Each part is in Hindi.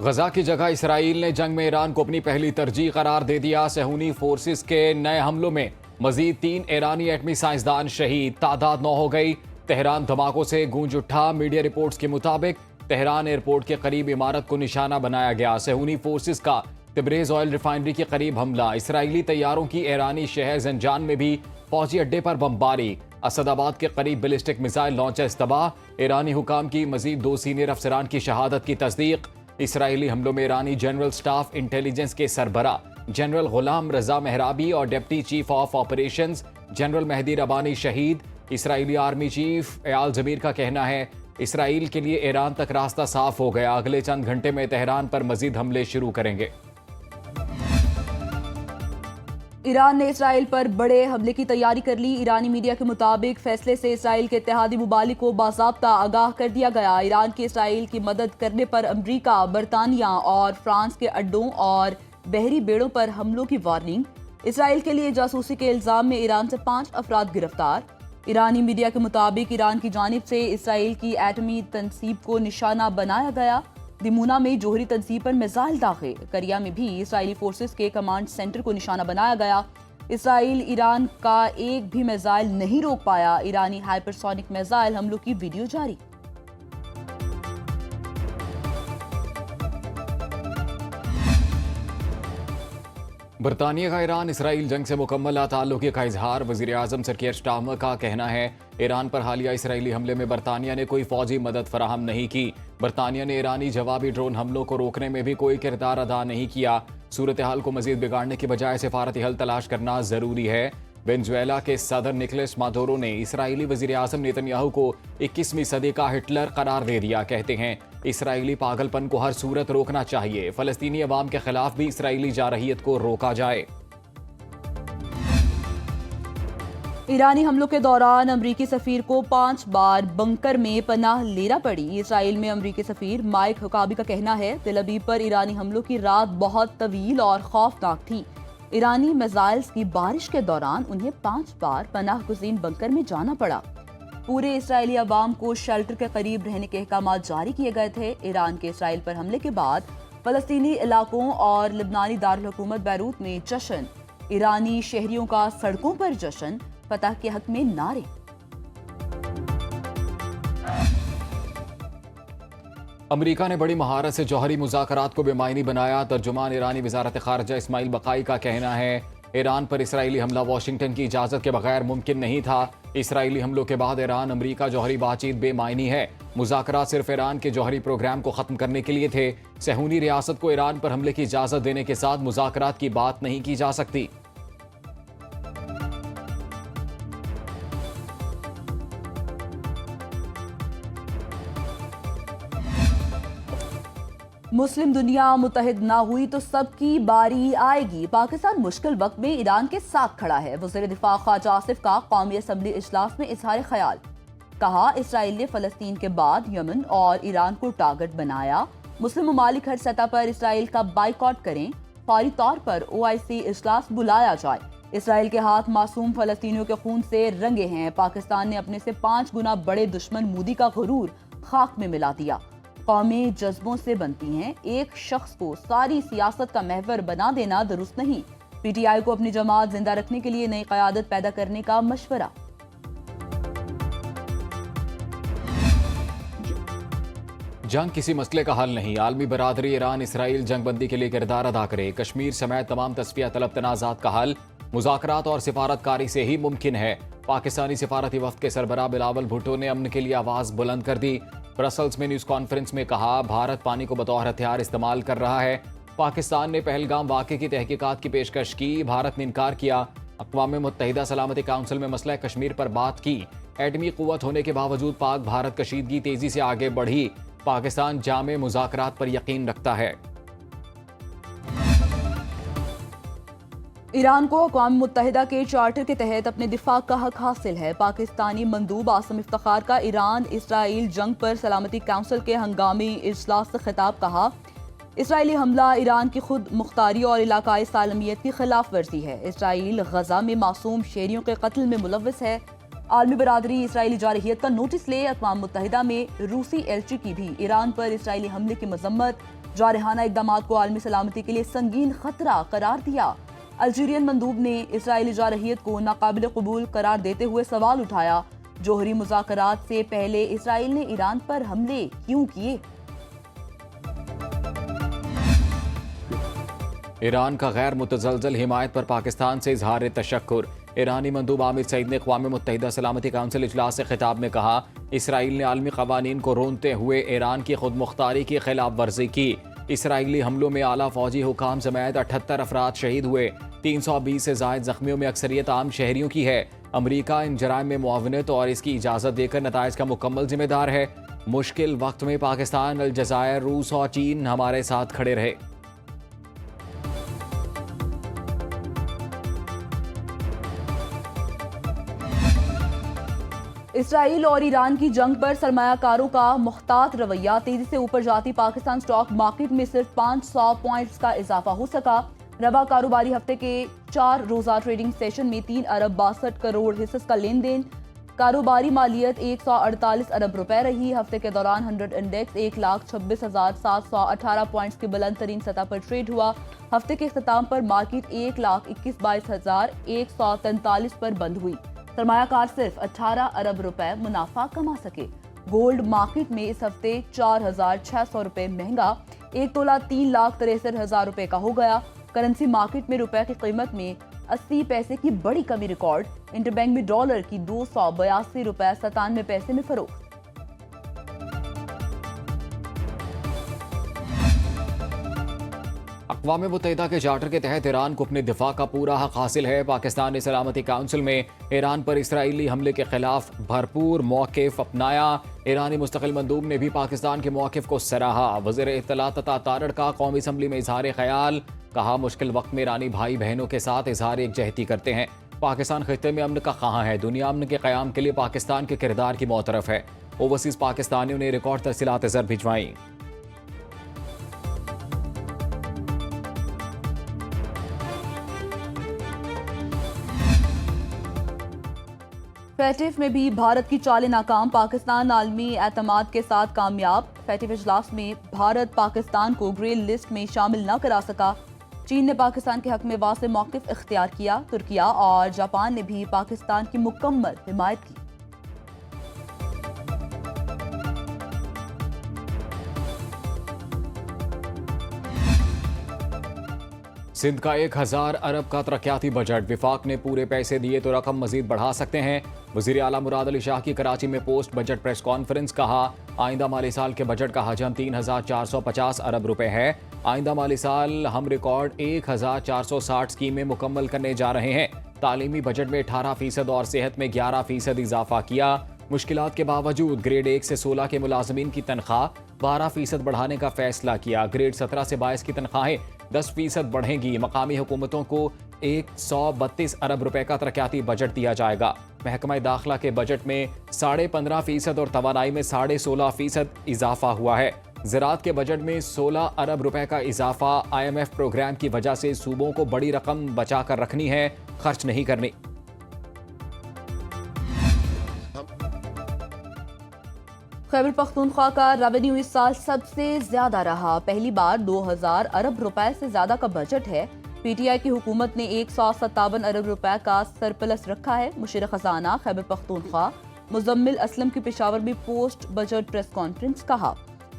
गजा की जगह इसराइल ने जंग में ईरान को अपनी पहली तरजीह करार दे दिया। सहूनी फोर्सेस के नए हमलों में मजीद 3 ईरानी एटमी साइंसदान शहीद, तादाद 9 हो गई। तेहरान धमाकों से गूंज उठा। मीडिया रिपोर्ट्स के मुताबिक तेहरान एयरपोर्ट के करीब इमारत को निशाना बनाया गया। सहूनी फोर्सेस का तिब्रेज ऑयल रिफाइनरी के करीब हमला। इसराइली तैयारों की ईरानी शहर जंजान में भी फौजी अड्डे पर बमबारी। असदाबाद के करीब बैलिस्टिक मिसाइल लॉन्चर्स तबाह। ईरानी हुकाम की मजीद 2 सीनियर अफसरान की शहादत की तस्दीक। इसराइली हमलों में ईरानी जनरल स्टाफ इंटेलिजेंस के सरबरा जनरल गुलाम रजा मेहराबी और deputy chief of operations general Mehdi Rabbani शहीद। Israeli army chief Eyal Zamir का कहना है इसराइल के लिए ईरान तक रास्ता साफ हो गया। अगले चंद घंटे में तेहरान पर मजीद हमले शुरू करेंगे। ईरान ने इसराइल पर बड़े हमले की तैयारी कर ली। ईरानी मीडिया के मुताबिक फैसले से इसराइल के इत्तेहादी मुमालिक को बाज़ाब्ता आगाह कर दिया गया। ईरान की इसराइल की मदद करने पर अमरीका, बरतानिया और फ्रांस के अड्डों और बहरी बेड़ों पर हमलों की वार्निंग। इसराइल के लिए जासूसी के इल्जाम में ईरान से 5 अफराद गिरफ्तार। ईरानी मीडिया के मुताबिक ईरान की जानिब से इसराइल की एटमी तनसीब को निशाना बनाया गया। दिमूना में जोहरी तनसीब पर मिसाइल दाखिल। करिया में भी इसराइली फोर्सेस के कमांड सेंटर को निशाना बनाया गया। इसराइल ईरान का एक भी मिसाइल नहीं रोक पाया। ईरानी हाइपरसोनिक मिसाइल हमलों की वीडियो जारी। बरतानिया का ईरान इसराइल जंग से मुकम्मल ताल्लुक़ का इजहार। वज़ीर आज़म सर कीर स्टारमर का कहना है ईरान पर हालिया इसराइली हमले में बरतानिया ने कोई फौजी मदद फराहम नहीं की। बरतानिया ने ईरानी जवाबी ड्रोन हमलों को रोकने में भी कोई किरदार अदा नहीं किया। सूरत हाल को मजीद बिगाड़ने की बजाय सिफारती हल तलाश करना जरूरी है। वेनेजुएला के सदर निकोलस मादुरो ने इसराइली वज़ीर आज़म नेतन्याहू को 21वीं सदी का हिटलर करार दे दिया। कहते हैं इसराइली पागलपन को हर सूरत रोकना चाहिए। फलस्तीनी अवाम के खिलाफ भी इसराइली जारहियत को रोका जाए। ईरानी हमलों के दौरान अमरीकी सफीर को 5 बार बंकर में पनाह लेना पड़ी। इसराइल में अमरीकी सफीर माइक हुकाबी का कहना है तेल अवीव पर ईरानी हमलों की रात बहुत तवील और खौफनाक थी। ईरानी मिसाइल्स की बारिश के दौरान उन्हें 5 बार पनाह गुज़ीन बंकर में जाना पड़ा। पूरे इसराइली अवाम को शेल्टर के करीब रहने के अहकाम जारी किए गए थे। ईरान के इसराइल पर हमले के बाद फलस्तीनी इलाकों और लिबनानी दारुल हुकूमत बैरूत में जश्न। ईरानी शहरियों का सड़कों पर जश्न, फतह के हक में नारे। अमरीका ने बड़ी महारत से जौहरी मुज़ाकरात को बेमायनी बनाया। तर्जुमान ईरानी वज़ारत ख़ारजा इस्माइल बक़ाई का कहना है ईरान पर इसराइली हमला वाशिंगटन की इजाज़त के बगैर मुमकिन नहीं था। इसराइली हमलों के बाद ईरान अमरीका जौहरी बातचीत बेमायनी है। मुज़ाकरात सिर्फ ईरान के जौहरी प्रोग्राम को ख़त्म करने के लिए थे। सहूनी रियासत को ईरान पर हमले की इजाज़त देने के साथ मुज़ाकरात की बात नहीं की जा सकती। मुस्लिम दुनिया मुत्तहिद ना हुई तो सबकी बारी आएगी। पाकिस्तान मुश्किल वक्त में ईरान के साथ खड़ा है। वज़ीर दिफा ख्वाजा आसिफ का कौमी असम्बली इजलास में इजहार ख्याल। कहा इसराइल ने फ़लस्तीन के बाद यमन और ईरान को टारगेट बनाया। मुस्लिम ममालिक हर सतह पर इसराइल का बाइकआउट करें। फौरी तौर पर OIC इजलास बुलाया जाए। इसराइल के हाथ मासूम फ़लस्तीनियों के खून से रंगे हैं। पाकिस्तान ने अपने से 5 गुना बड़े दुश्मन मोदी का गुरूर खाक में मिला दिया। कौमें जज्बों से बनती हैं। एक शख्स को सारी सियासत का महवर बना देना दुरुस्त नहीं। PTI को अपनी जमात जिंदा रखने के लिए नई क़यादत पैदा करने का मशवरा। जंग किसी मसले का हल नहीं। आलमी बरादरी ईरान इसराइल जंगबंदी के लिए किरदार अदा करे। कश्मीर समेत तमाम तस्फिया तलब तनाज़ात का हल मुज़ाकरात और सिफारतकारी से ही मुमकिन है। पाकिस्तानी सिफारती वफ़द के सरबराह बिलावल भुट्टो ने अमन के लिए आवाज़ बुलंद कर दी। ब्रसल्स में न्यूज़ कॉन्फ्रेंस में कहा भारत पानी को बतौर हथियार इस्तेमाल कर रहा है। पाकिस्तान ने पहलगाम वाक़े की तहकीकात की पेशकश की, भारत ने इनकार किया। अक़वाम मुत्तहिदा सलामती काउंसिल में मसला कश्मीर पर बात की। एटमी क़ुव्वत होने के बावजूद पाक भारत कशीदगी तेज़ी से आगे बढ़ी। पाकिस्तान जामे मुज़ाकरात पर यकीन रखता है। ईरान को अक़वाम मुत्तहिदा के चार्टर के तहत अपने दिफा का हक हासिल है। पाकिस्तानी मंदूब आसिम इफ्तिखार का ईरान इसराइल जंग पर सलामती काउंसिल के हंगामी इजलास से खिताब। कहा इसराइली हमला ईरान की खुद मुख्तारी और इलाकाई सालमियत की खिलाफ वर्जी है। इसराइल गजा में मासूम शहरियों के कत्ल में मुलव्वस है। आलमी बरादरी इसराइली जारहियत का नोटिस ले। अक़वाम मुत्तहिदा में रूसी एलची की भी ईरान पर इसराइली हमले की मजम्मत। जारहाना इक़दामात को आलमी सलामती के लिए संगीन खतरा करार दिया। अल्जीरियन मंदूब ने इसराइली जारहियत को नाकाबिल कबूल करार देते हुए सवाल उठाया, जोहरी मुज़ाकरात से पहले इसराइल ने ईरान पर हमले क्यों किए? ईरान का गैर मुतज़लज़ल हिमायत पर पाकिस्तान से इजहार तशक्कुर। ईरानी मंदूब आमिर सईद ने अक़वाम मुत्तहिदा सलामती काउंसिल इजलास से खिताब में कहा, इसराइल ने आलमी क़वानीन को रोनते हुए ईरान की खुद मुख्तारी की खिलाफ वर्जी की। इसराइली हमलों में आला फौजी हुकाम समेत 78 अफराद शहीद हुए। 320 से ज़ायद जख्मियों में अक्सरियत आम शहरियों की है। अमरीका इन जराइम में मुआवनत और इसकी इजाज़त देकर नताइज का मुकम्मल जिम्मेदार है। मुश्किल वक्त में पाकिस्तान, अलजज़ायर, रूस और चीन हमारे साथ खड़े रहे। इसराइल और ईरान की जंग पर सरमायाकारों का मुख्तात रवैया। तेजी से ऊपर जाती पाकिस्तान स्टॉक मार्केट में सिर्फ 500 पॉइंट्स का इजाफा हो सका। रवा कारोबारी हफ्ते के 4 रोजा ट्रेडिंग सेशन में 3 अरब 62 करोड़ हिस्स का लेन देन। कारोबारी मालियत 148 अरब रुपए रही। हफ्ते के दौरान 100 इंडेक्स 1,26,718 पॉइंट्स की बुलंद तरीन सतह पर ट्रेड हुआ। हफ्ते के इख्तिताम पर मार्केट 1,21,22,143 पर बंद हुई। सरमायाकार सिर्फ 18 अरब रुपए मुनाफा कमा सके। गोल्ड मार्केट में इस हफ्ते 4,600 रुपए महंगा 1 तोला 3,63,000 रुपए का हो गया। करेंसी मार्केट में रुपए की कीमत में 80 पैसे की बड़ी कमी रिकॉर्ड। इंटरबैंक में डॉलर की 282 रुपए 97 पैसे में फरोख्त। अक़वाम मुत्तहिदा के चार्टर के तहत ईरान को अपने दिफा का पूरा हक हासिल है। पाकिस्तान ने सलामती काउंसिल में ईरान पर इसराइली हमले के खिलाफ भरपूर मौक़िफ़ अपनाया। ईरानी मुस्तकिल मंदूब ने भी पाकिस्तान के मौक़िफ़ को सराहा। वज़ीर इत्तलात तथा तारड़ का कौमी असम्बली में इजहार ख़याल। कहा, मुश्किल वक्त में ईरानी भाई बहनों के साथ इजहार एकजहती करते हैं। पाकिस्तान खित्ते में अमन का कहाँ है? दुनिया अमन के क़याम के लिए पाकिस्तान के किरदार की मौतरफ है। ओवरसीज़ पाकिस्तानियों ने रिकॉर्ड तरसीलात ज़र भिजवाई। फैटिफ में भी भारत की चालें नाकाम। पाकिस्तान आलमी एतमाद के साथ कामयाब। फैटिफ इजलास में भारत पाकिस्तान को ग्रे लिस्ट में शामिल न करा सका। चीन ने पाकिस्तान के हक में वाज़ेह मौक़िफ़ इख्तियार किया। तुर्किया और जापान ने भी पाकिस्तान की मुकम्मल हिमायत की। सिंध का 1000 अरब का तरक्याती बजट। विफाक ने पूरे पैसे दिए तो रकम मजीद बढ़ा सकते हैं। वज़ीर आला मुराद अली शाह की कराची में पोस्ट बजट प्रेस कॉन्फ्रेंस। कहा, आइंदा माली साल के बजट का हजम 3,450 अरब रुपए है। आइंदा माली साल हम रिकॉर्ड 1,460 स्कीमें मुकम्मल करने जा रहे हैं। तालीमी बजट में 18% और सेहत में 11% इजाफा किया। मुश्किलात के बावजूद ग्रेड 1 से 16 के मुलाजमीन की तनख्वाह 12% बढ़ाने का फैसला किया। ग्रेड 17 से 22 की तनख्वाहें 10% बढ़ेंगी। मकामी हुकूमतों को 132 अरब रुपए का तरक्याती बजट दिया जाएगा। महकमा दाखिला के बजट में 15.5% और तवानाई में 16.5% इजाफा हुआ है। ज़राअत के बजट में 16 अरब रुपए का इजाफा। IMF प्रोग्राम की वजह से सूबों को बड़ी रकम बचा कर रखनी है, खर्च नहीं करनी। खैबर पख्तूनख्वा का रेवेन्यू इस साल सबसे ज्यादा रहा। पहली बार 2000 अरब रुपए से ज्यादा का बजट है। PTI की हुकूमत ने 157 अरब रुपए का सरप्लस रखा है। मुशीर खजाना खैबर पख्तूनख्वा मुजम्मिल असलम की पेशावर में पोस्ट बजट प्रेस कॉन्फ्रेंस। कहा,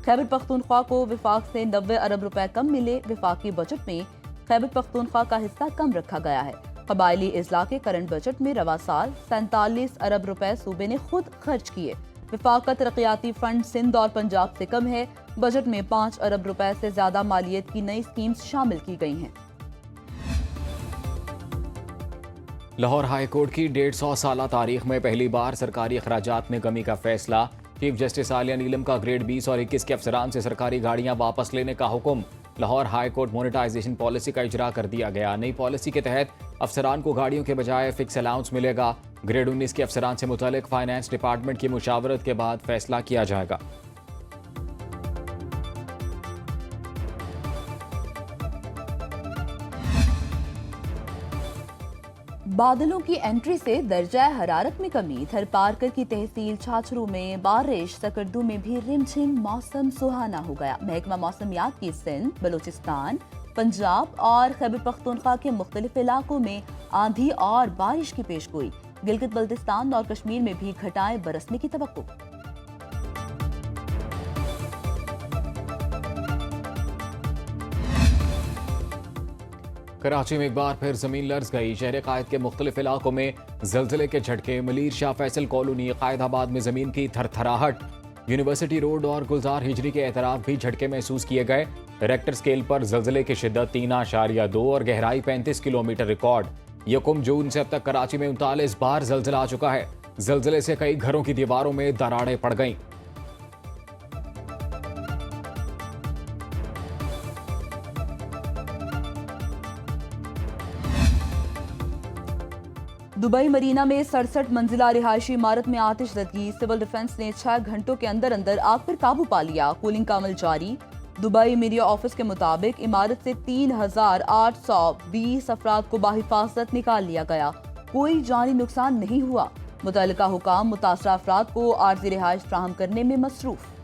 खैबर पख्तूनख्वा को विफाक से 90 अरब रुपए कम मिले। विफाकी बजट में खैबर पख्तूनख्वा का हिस्सा कम रखा गया है। कबायली इजला के करंट बजट में रवा साल 47 अरब रुपए सूबे ने खुद खर्च किए। विफाक का तरक्याती फंड सिंध और पंजाब से कम है। बजट में 5 अरब रुपए से ज्यादा मालियत की नई स्कीम्स शामिल की गई हैं। लाहौर हाई कोर्ट की 150 साल तारीख में पहली बार सरकारी अखराजात में कमी का फैसला। चीफ जस्टिस आलिया नीलम का ग्रेड 20 और 21 के अफसरान से सरकारी गाड़ियां वापस लेने का हुक्म। Lahore high court monetisation policy का इजरा कर दिया गया। नई पॉलिसी के तहत अफसरान को गाड़ियों के बजाय फिक्स अलाउंस मिलेगा। ग्रेड 19 के अफसरान से मुतालिक फाइनेंस डिपार्टमेंट की मुशावरत के बाद फैसला किया जाएगा। बादलों की एंट्री से दर्जा हरारत में कमी। थरपारकर की तहसील छाछरू में बारिश, सकरदू में भी रिमझिम मौसम सुहाना हो गया। महकमा मौसमियात की सिंध, बलूचिस्तान, पंजाब और खैबर पख्तूनख्वा के मुख्तलिफ इलाकों में आंधी और बारिश की पेशगोई। गिलगित बल्तिस्तान और कश्मीर में भी घटाएं बरसने की तवक्को। कराची में एक बार फिर जमीन लर्ज गई। शहर कायद के मुख्तलिफ इलाकों में जलजले के झटके। मलीर शाह फैसल कॉलोनी, कायदाबाद में जमीन की थरथराहट। यूनिवर्सिटी रोड और गुलजार हिजरी के एतराफ भी झटके महसूस किए गए। रेक्टर स्केल पर जलजले की शिद्दत 3.2 और गहराई 35 किलोमीटर रिकॉर्ड। 1 जून से अब तक कराची में 39 बार जलजला आ चुका है। जलजले से कई घरों की दीवारों में दरारें पड़ गईं। दुबई मरीना में 67 मंजिला रिहायशी इमारत में आतिशज़दगी। सिविल डिफेंस ने 6 घंटों के अंदर अंदर आग पर काबू पा लिया। कूलिंग का अमल जारी। दुबई मीडिया ऑफिस के मुताबिक इमारत से 3,820 अफराद को बाहिफाजत निकाल लिया गया। कोई जानी नुकसान नहीं हुआ। मुतल्लिका हुकाम मुतासरा अफराद को आर्जी रिहायश फ्राहम करने में मसरूफ।